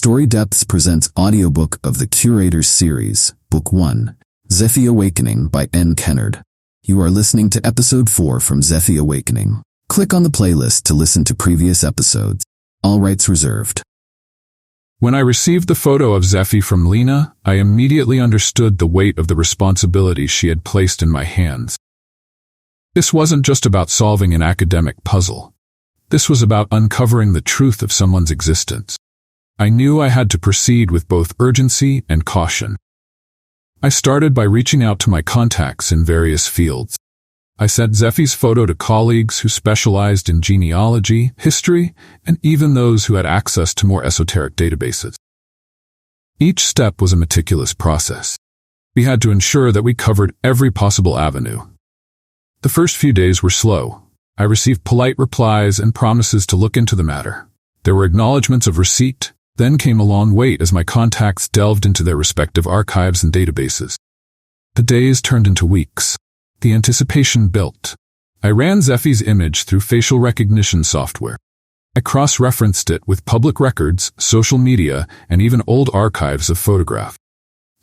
Storydepths presents audiobook of the Curators Series, Book 1, Zephy Awakening by Kennard. You are listening to Episode 4 from Zephy Awakening. Click on the playlist to listen to previous episodes. All rights reserved. When I received the photo of Zephy from Lena, I immediately understood the weight of the responsibility she had placed in my hands. This wasn't just about solving an academic puzzle. This was about uncovering the truth of someone's existence. I knew I had to proceed with both urgency and caution. I started by reaching out to my contacts in various fields. I sent Zephy's photo to colleagues who specialized in genealogy, history, and even those who had access to more esoteric databases. Each step was a meticulous process. We had to ensure that we covered every possible avenue. The first few days were slow. I received polite replies and promises to look into the matter. There were acknowledgments of receipt. Then came a long wait as my contacts delved into their respective archives and databases. The days turned into weeks. The anticipation built. I ran Zephy's image through facial recognition software. I cross-referenced it with public records, social media, and even old archives of photographs.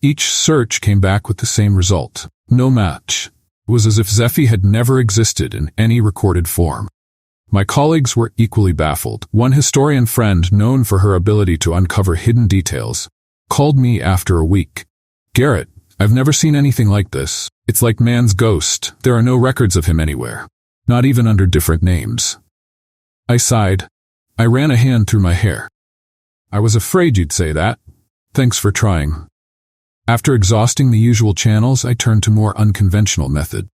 Each search came back with the same result. No match. It was as if Zephy had never existed in any recorded form. My colleagues were equally baffled. One historian friend, known for her ability to uncover hidden details, called me after a week. "Garrett, I've never seen anything like this. It's like man's ghost. There are no records of him anywhere. Not even under different names." I sighed. I ran a hand through my hair. "I was afraid you'd say that. Thanks for trying." After exhausting the usual channels, I turned to more unconventional method.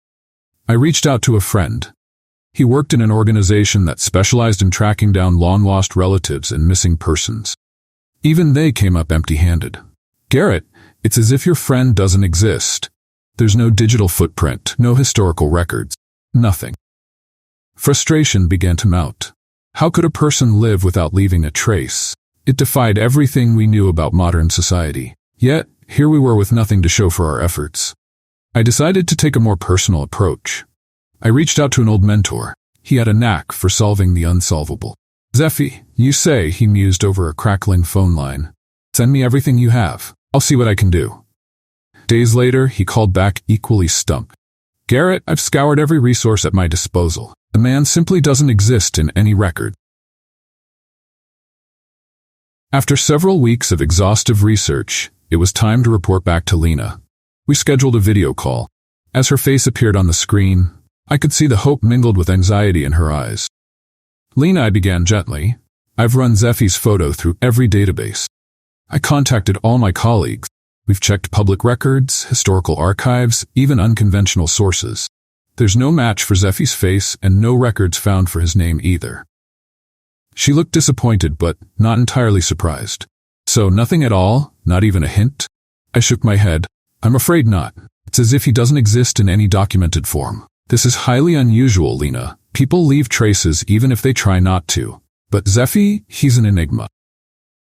I reached out to a friend. He worked in an organization that specialized in tracking down long-lost relatives and missing persons. Even they came up empty-handed. "Garrett, it's as if your friend doesn't exist. There's no digital footprint, no historical records, nothing." Frustration began to mount. How could a person live without leaving a trace? It defied everything we knew about modern society. Yet, here we were with nothing to show for our efforts. I decided to take a more personal approach. I reached out to an old mentor. He had a knack for solving the unsolvable. "Zephy, you say," he mused over a crackling phone line. "Send me everything you have. I'll see what I can do." Days later, he called back equally stumped. "Garrett, I've scoured every resource at my disposal. The man simply doesn't exist in any record." After several weeks of exhaustive research, it was time to report back to Lena. We scheduled a video call. As her face appeared on the screen, I could see the hope mingled with anxiety in her eyes. "Lena," I began gently, "I've run Zephy's photo through every database. I contacted all my colleagues. We've checked public records, historical archives, even unconventional sources. There's no match for Zephy's face and no records found for his name either." She looked disappointed but not entirely surprised. "So nothing at all? Not even a hint?" I shook my head. "I'm afraid not. It's as if he doesn't exist in any documented form. This is highly unusual, Lena. People leave traces even if they try not to. But Zephy, he's an enigma."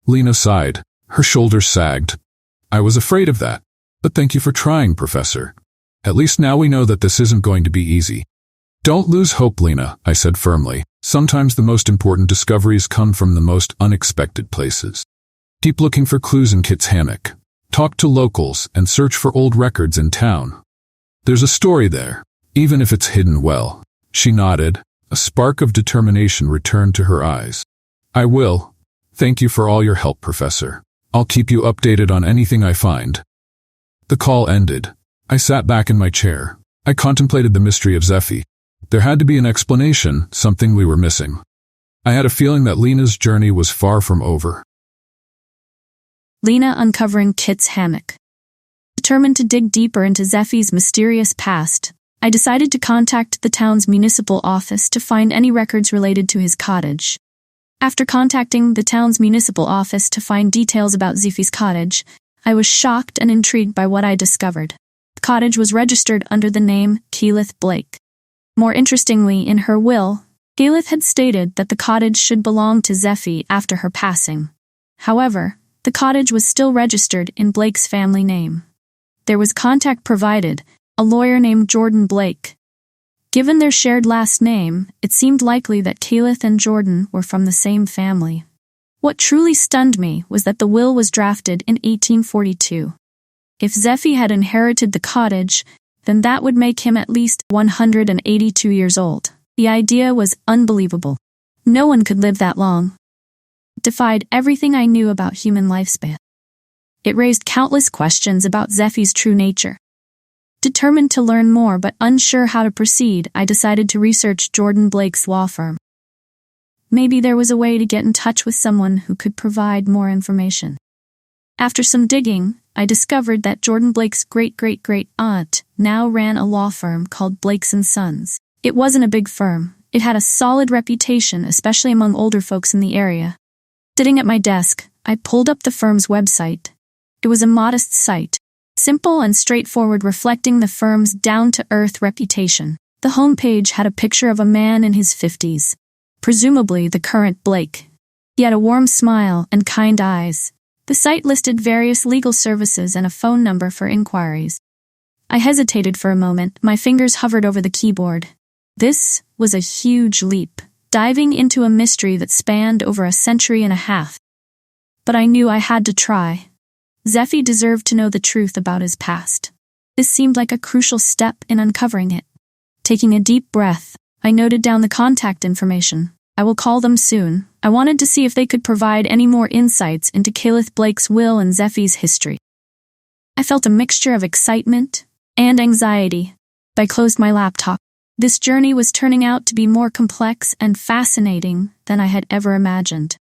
Lena sighed. Her shoulders sagged. "I was afraid of that. But thank you for trying, Professor. At least now we know that this isn't going to be easy." "Don't lose hope, Lena," I said firmly. "Sometimes the most important discoveries come from the most unexpected places. Keep looking for clues in Kit's hammock. Talk to locals and search for old records in town. There's a story there, even if it's hidden well." She nodded. A spark of determination returned to her eyes. "I will. Thank you for all your help, Professor. I'll keep you updated on anything I find." The call ended. I sat back in my chair. I contemplated the mystery of Zephy. There had to be an explanation, something we were missing. I had a feeling that Lena's journey was far from over. Lena uncovering Kit's hammock. Determined to dig deeper into Zephy's mysterious past, I decided to contact the town's municipal office to find any records related to his cottage. After contacting the town's municipal office to find details about Zephy's cottage, I was shocked and intrigued by what I discovered. The cottage was registered under the name Keyleth Blake. More interestingly, in her will, Keyleth had stated that the cottage should belong to Zephy after her passing. However, the cottage was still registered in Blake's family name. There was contact provided, a lawyer named Jordan Blake. Given their shared last name, it seemed likely that Keyleth and Jordan were from the same family. What truly stunned me was that the will was drafted in 1842. If Zephy had inherited the cottage, then that would make him at least 182 years old. The idea was unbelievable. No one could live that long. It defied everything I knew about human lifespan. It raised countless questions about Zephy's true nature. Determined to learn more but unsure how to proceed, I decided to research Jordan Blake's law firm. Maybe there was a way to get in touch with someone who could provide more information. After some digging, I discovered that Jordan Blake's great-great-great-aunt now ran a law firm called Blakes & Sons. It wasn't a big firm. It had a solid reputation, especially among older folks in the area. Sitting at my desk, I pulled up the firm's website. It was a modest site, simple and straightforward, reflecting the firm's down-to-earth reputation. The homepage had a picture of a man in his 50s, presumably the current Blake. He had a warm smile and kind eyes. The site listed various legal services and a phone number for inquiries. I hesitated for a moment, my fingers hovered over the keyboard. This was a huge leap, diving into a mystery that spanned over a century and a half. But I knew I had to try. Zephy deserved to know the truth about his past. This seemed like a crucial step in uncovering it. Taking a deep breath, I noted down the contact information. I will call them soon. I wanted to see if they could provide any more insights into Kenneth Blake's will and Zephy's history. I felt a mixture of excitement and anxiety. I closed my laptop. This journey was turning out to be more complex and fascinating than I had ever imagined.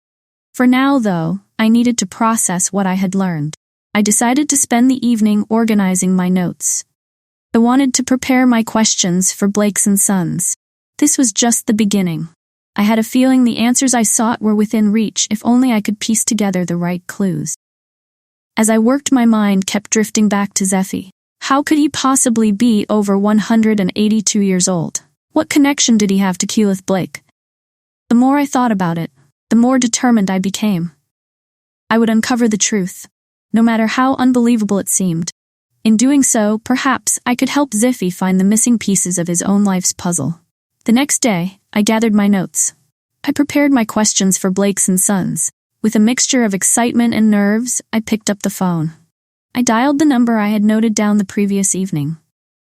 For now, though, I needed to process what I had learned. I decided to spend the evening organizing my notes. I wanted to prepare my questions for Blakes & Sons. This was just the beginning. I had a feeling the answers I sought were within reach if only I could piece together the right clues. As I worked, my mind kept drifting back to Zephy. How could he possibly be over 182 years old? What connection did he have to Kenneth Blake? The more I thought about it, the more determined I became. I would uncover the truth, no matter how unbelievable it seemed. In doing so, perhaps I could help Zephy find the missing pieces of his own life's puzzle. The next day, I gathered my notes. I prepared my questions for Blakes & Sons. With a mixture of excitement and nerves, I picked up the phone. I dialed the number I had noted down the previous evening.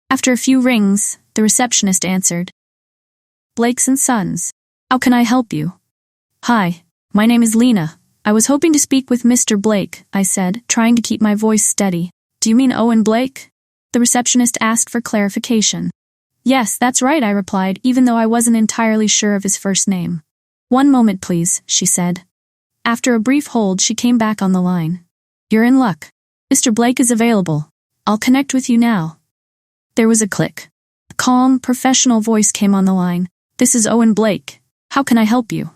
After a few rings, the receptionist answered. Blakes & Sons. How can I help you? Hi, my name is Lena. I was hoping to speak with Mr. Blake, I said, trying to keep my voice steady. Do you mean Owen Blake? The receptionist asked for clarification. Yes, that's right, I replied, even though I wasn't entirely sure of his first name. One moment, please, she said. After a brief hold, she came back on the line. You're in luck. Mr. Blake is available. I'll connect with you now. There was a click. A calm, professional voice came on the line. This is Owen Blake. How can I help you?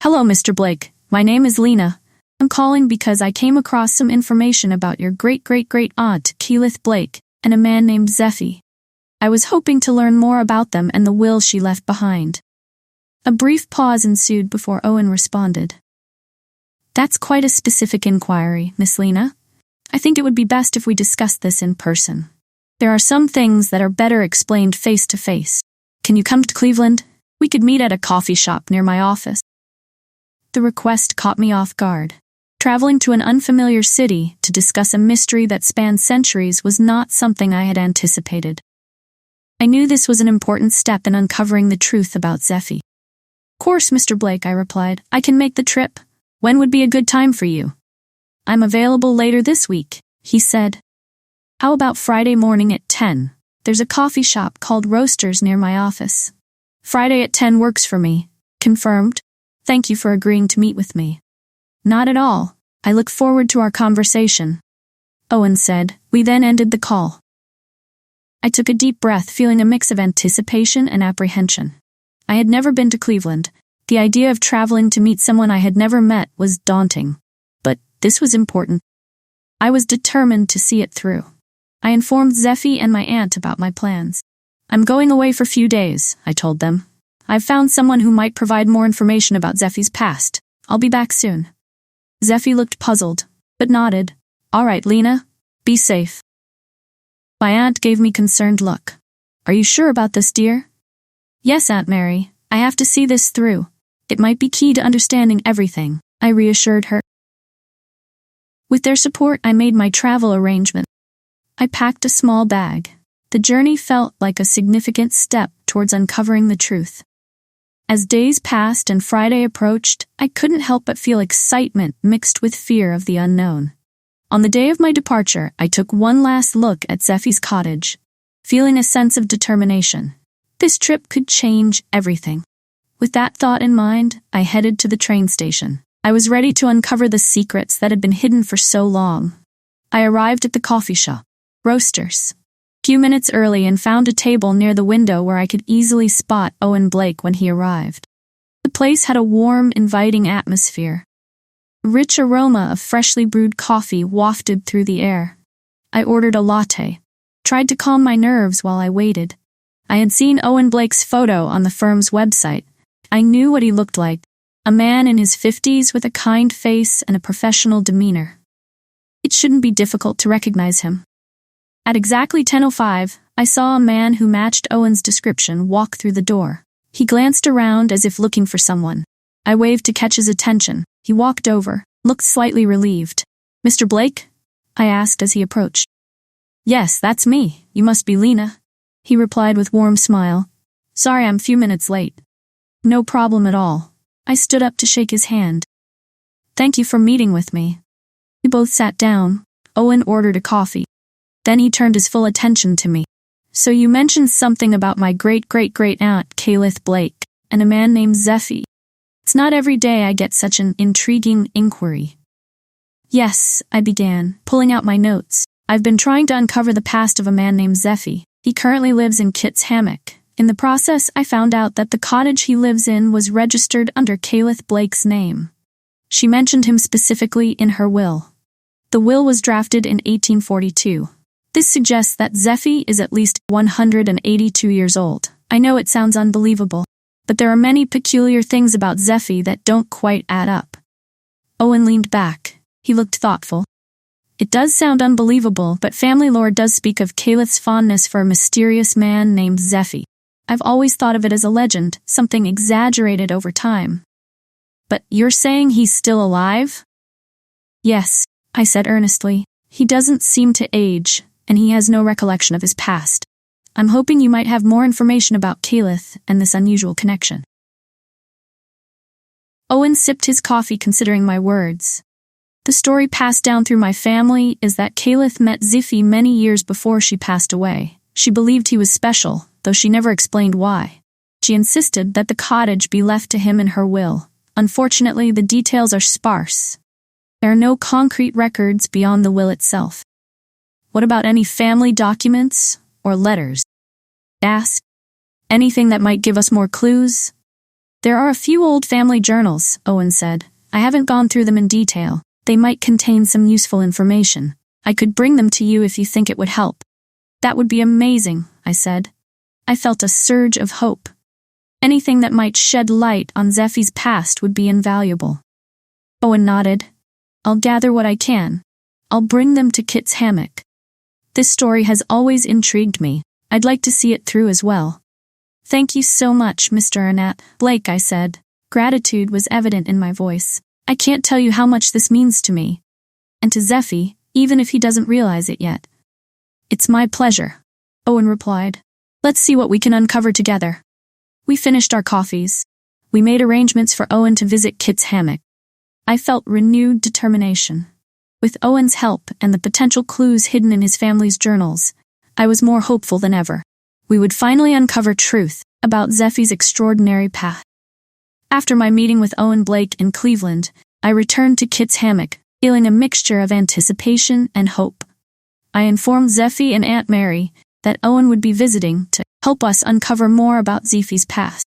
Hello, Mr. Blake. My name is Lena. I'm calling because I came across some information about your great-great-great-aunt, Kenneth Blake, and a man named Zephy. I was hoping to learn more about them and the will she left behind. A brief pause ensued before Owen responded. That's quite a specific inquiry, Miss Lena. I think it would be best if we discussed this in person. There are some things that are better explained face-to-face. Can you come to Cleveland? We could meet at a coffee shop near my office. The request caught me off guard. Traveling to an unfamiliar city to discuss a mystery that spanned centuries was not something I had anticipated. I knew this was an important step in uncovering the truth about Zephy. Of course, Mr. Blake, I replied. I can make the trip. When would be a good time for you? I'm available later this week, he said. How about Friday morning at 10? There's a coffee shop called Roasters near my office. Friday at 10 works for me. Confirmed. Thank you for agreeing to meet with me. Not at all. I look forward to our conversation, Owen said. We then ended the call. I took a deep breath, feeling a mix of anticipation and apprehension. I had never been to Cleveland. The idea of traveling to meet someone I had never met was daunting. But this was important. I was determined to see it through. I informed Zephy and my aunt about my plans. I'm going away for a few days, I told them. I've found someone who might provide more information about Zephy's past. I'll be back soon. Zephy looked puzzled, but nodded. All right, Lena. Be safe. My aunt gave me a concerned look. Are you sure about this, dear? Yes, Aunt Mary. I have to see this through. It might be key to understanding everything, I reassured her. With their support, I made my travel arrangements. I packed a small bag. The journey felt like a significant step towards uncovering the truth. As days passed and Friday approached, I couldn't help but feel excitement mixed with fear of the unknown. On the day of my departure, I took one last look at Zephy's cottage, feeling a sense of determination. This trip could change everything. With that thought in mind, I headed to the train station. I was ready to uncover the secrets that had been hidden for so long. I arrived at the coffee shop, Roasters, a few minutes early and found a table near the window where I could easily spot Owen Blake when he arrived. The place had a warm, inviting atmosphere. A rich aroma of freshly brewed coffee wafted through the air. I ordered a latte, tried to calm my nerves while I waited. I had seen Owen Blake's photo on the firm's website. I knew what he looked like, a man in his 50s with a kind face and a professional demeanor. It shouldn't be difficult to recognize him. At exactly 10:05, I saw a man who matched Owen's description walk through the door. He glanced around as if looking for someone. I waved to catch his attention. He walked over, looked slightly relieved. "Mr. Blake?" I asked as he approached. "Yes, that's me. You must be Lena," he replied with warm smile. "Sorry I'm a few minutes late." "No problem at all." I stood up to shake his hand. "Thank you for meeting with me." We both sat down. Owen ordered a coffee. Then he turned his full attention to me. "So you mentioned something about my great-great-great-aunt, Kennard Blake, and a man named Zephy. It's not every day I get such an intriguing inquiry." "Yes," I began, pulling out my notes. "I've been trying to uncover the past of a man named Zephy. He currently lives in Kit's Hammock. In the process, I found out that the cottage he lives in was registered under Kennard Blake's name. She mentioned him specifically in her will. The will was drafted in 1842. This suggests that Zephy is at least 182 years old. I know it sounds unbelievable, but there are many peculiar things about Zephy that don't quite add up." Owen leaned back. He looked thoughtful. "It does sound unbelievable, but family lore does speak of Kennard's fondness for a mysterious man named Zephy. I've always thought of it as a legend, something exaggerated over time." "But you're saying he's still alive?" "Yes," I said earnestly. "He doesn't seem to age, and he has no recollection of his past. I'm hoping you might have more information about Kennard and this unusual connection." Owen sipped his coffee considering my words. "The story passed down through my family is that Kennard met Zephy many years before she passed away. She believed he was special, though she never explained why. She insisted that the cottage be left to him in her will. Unfortunately, the details are sparse. There are no concrete records beyond the will itself." "What about any family documents or letters?" I asked. "Anything that might give us more clues?" "There are a few old family journals," Owen said. "I haven't gone through them in detail. They might contain some useful information. I could bring them to you if you think it would help." "That would be amazing," I said. I felt a surge of hope. Anything that might shed light on Zephy's past would be invaluable. Owen nodded. "I'll gather what I can. I'll bring them to Kit's Hammock. This story has always intrigued me. I'd like to see it through as well." "Thank you so much, Mr. Annette Blake," I said. Gratitude was evident in my voice. "I can't tell you how much this means to me. And to Zephy, even if he doesn't realize it yet." "It's my pleasure," Owen replied. "Let's see what we can uncover together." We finished our coffees. We made arrangements for Owen to visit Kit's Hammock. I felt renewed determination. With Owen's help and the potential clues hidden in his family's journals, I was more hopeful than ever. We would finally uncover truth about Zephy's extraordinary past. After my meeting with Owen Blake in Cleveland, I returned to Kit's Hammock, feeling a mixture of anticipation and hope. I informed Zephy and Aunt Mary that Owen would be visiting to help us uncover more about Zephy's past.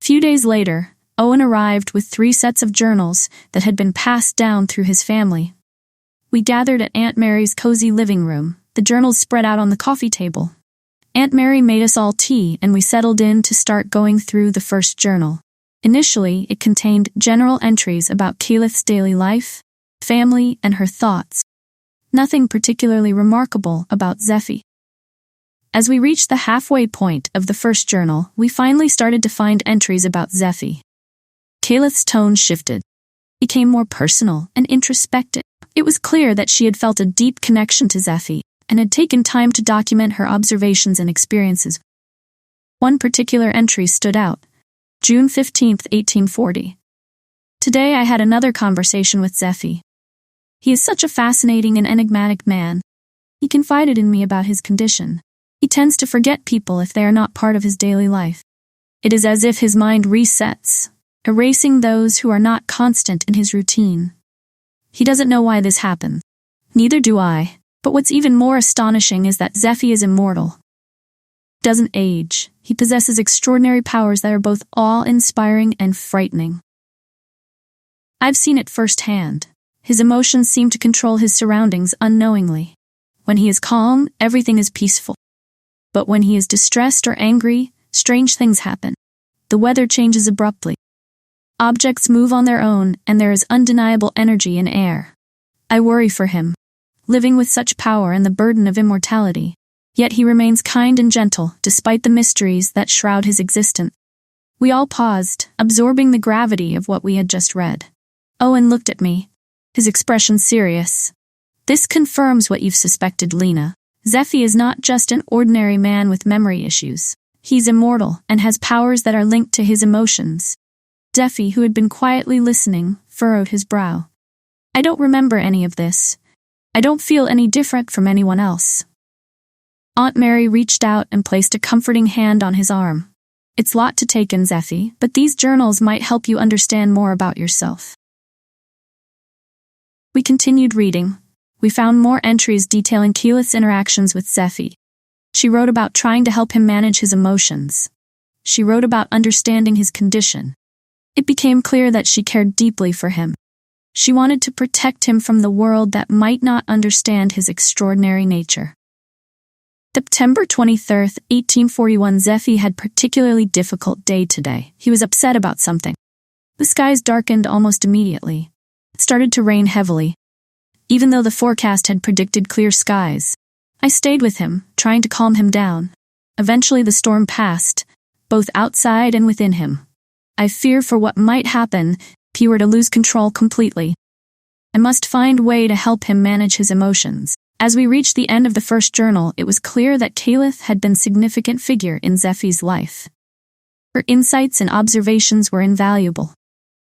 A few days later, Owen arrived with 3 sets of journals that had been passed down through his family. We gathered at Aunt Mary's cozy living room, the journals spread out on the coffee table. Aunt Mary made us all tea, and we settled in to start going through the first journal. Initially, it contained general entries about Kennard's daily life, family, and her thoughts. Nothing particularly remarkable about Zephy. As we reached the halfway point of the first journal, we finally started to find entries about Zephy. Caleth's tone shifted, became more personal and introspective. It was clear that she had felt a deep connection to Zephy and had taken time to document her observations and experiences. One particular entry stood out. June 15, 1840. Today I had another conversation with Zephy. He is such a fascinating and enigmatic man. He confided in me about his condition. He tends to forget people if they are not part of his daily life. It is as if his mind resets, erasing those who are not constant in his routine. He doesn't know why this happens. Neither do I. But what's even more astonishing is that Zephy is immortal. Doesn't age. He possesses extraordinary powers that are both awe-inspiring and frightening. I've seen it firsthand. His emotions seem to control his surroundings unknowingly. When he is calm, everything is peaceful. But when he is distressed or angry, strange things happen. The weather changes abruptly. Objects move on their own, and there is undeniable energy in air. I worry for him, living with such power and the burden of immortality. Yet he remains kind and gentle, despite the mysteries that shroud his existence. We all paused, absorbing the gravity of what we had just read. Owen looked at me, his expression serious. This confirms what you've suspected, Lena. Zephy is not just an ordinary man with memory issues. He's immortal and has powers that are linked to his emotions. Zephy, who had been quietly listening, furrowed his brow. I don't remember any of this. I don't feel any different from anyone else. Aunt Mary reached out and placed a comforting hand on his arm. It's a lot to take in, Zephy, but these journals might help you understand more about yourself. We continued reading. We found more entries detailing Keyleth's interactions with Zephy. She wrote about trying to help him manage his emotions. She wrote about understanding his condition. It became clear that she cared deeply for him. She wanted to protect him from the world that might not understand his extraordinary nature. September 23, 1841. Zephy had a particularly difficult day today. He was upset about something. The skies darkened almost immediately. It started to rain heavily, even though the forecast had predicted clear skies. I stayed with him, trying to calm him down. Eventually the storm passed, both outside and within him. I fear for what might happen if he were to lose control completely. I must find a way to help him manage his emotions. As we reached the end of the first journal, it was clear that Caleth had been a significant figure in Zephy's life. Her insights and observations were invaluable.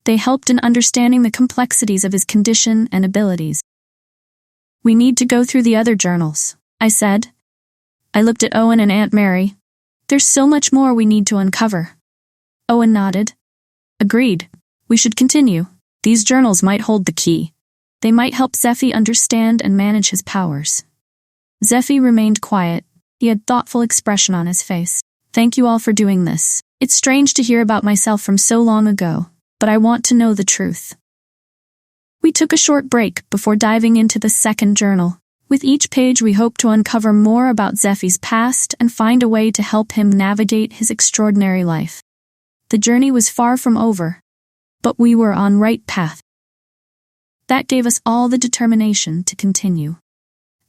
They helped in understanding the complexities of his condition and abilities. We need to go through the other journals, I said. I looked at Owen and Aunt Mary. There's so much more we need to uncover. Owen nodded. Agreed. We should continue. These journals might hold the key. They might help Zephy understand and manage his powers. Zephy remained quiet. He had a thoughtful expression on his face. Thank you all for doing this. It's strange to hear about myself from so long ago, but I want to know the truth. We took a short break before diving into the second journal. With each page, we hoped to uncover more about Zephy's past and find a way to help him navigate his extraordinary life. The journey was far from over, but we were on the right path. That gave us all the determination to continue.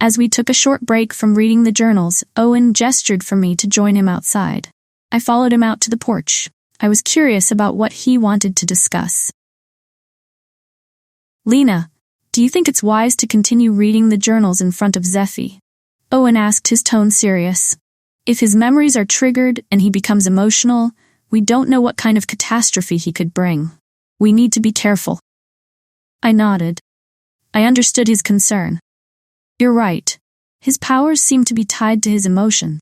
As we took a short break from reading the journals, Owen gestured for me to join him outside. I followed him out to the porch. I was curious about what he wanted to discuss. Lena, do you think it's wise to continue reading the journals in front of Zephy? Owen asked, his tone serious. If his memories are triggered and he becomes emotional, we don't know what kind of catastrophe he could bring. We need to be careful. I nodded. I understood his concern. You're right. His powers seem to be tied to his emotion.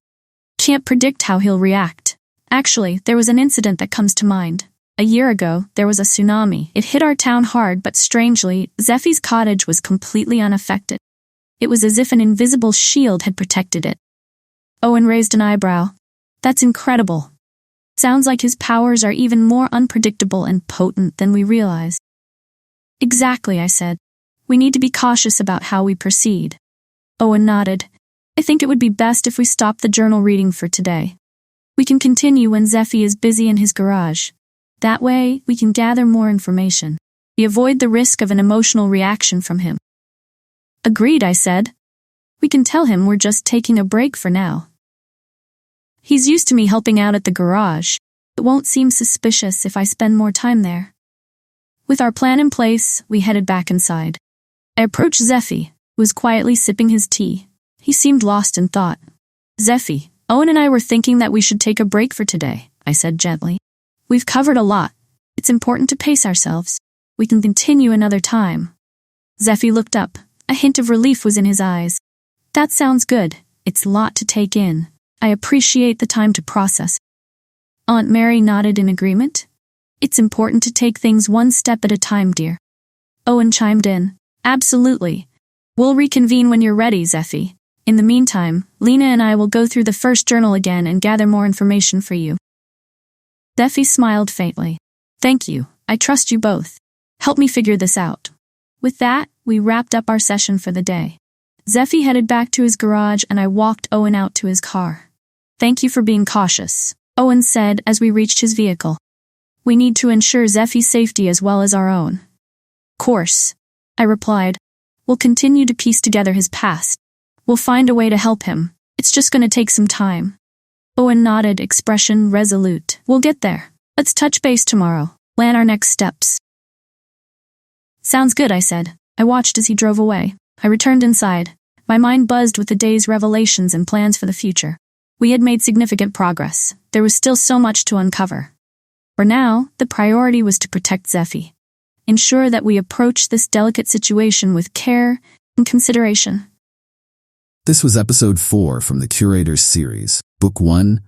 Can't predict how he'll react. Actually, there was an incident that comes to mind. A year ago, there was a tsunami. It hit our town hard, but strangely, Zephy's cottage was completely unaffected. It was as if an invisible shield had protected it. Owen raised an eyebrow. That's incredible. Sounds like his powers are even more unpredictable and potent than we realize. Exactly, I said. We need to be cautious about how we proceed. Owen nodded. I think it would be best if we stop the journal reading for today. We can continue when Zephy is busy in his garage. That way, we can gather more information. We avoid the risk of an emotional reaction from him. Agreed, I said. We can tell him we're just taking a break for now. He's used to me helping out at the garage. It won't seem suspicious if I spend more time there. With our plan in place, we headed back inside. I approached Zephy, who was quietly sipping his tea. He seemed lost in thought. Zephy, Owen and I were thinking that we should take a break for today, I said gently. We've covered a lot. It's important to pace ourselves. We can continue another time. Zephy looked up. A hint of relief was in his eyes. That sounds good. It's a lot to take in. I appreciate the time to process. Aunt Mary nodded in agreement. It's important to take things one step at a time, dear. Owen chimed in. Absolutely. We'll reconvene when you're ready, Zephy. In the meantime, Lena and I will go through the first journal again and gather more information for you. Zephy smiled faintly. Thank you. I trust you both. Help me figure this out. With that, we wrapped up our session for the day. Zephy headed back to his garage and I walked Owen out to his car. Thank you for being cautious, Owen said as we reached his vehicle. We need to ensure Zephy's safety as well as our own. Course, I replied. We'll continue to piece together his past. We'll find a way to help him. It's just going to take some time. Owen nodded, expression resolute. We'll get there. Let's touch base tomorrow. Plan our next steps. Sounds good, I said. I watched as he drove away. I returned inside. My mind buzzed with the day's revelations and plans for the future. We had made significant progress. There was still so much to uncover. For now, the priority was to protect Zephy. Ensure that we approach this delicate situation with care and consideration. This was episode 4 from the Curators Series, Book 1,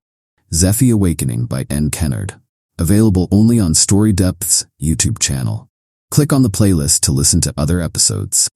Zephy Awakening by Kennard. Available only on StoryDepths YouTube channel. Click on the playlist to listen to other episodes.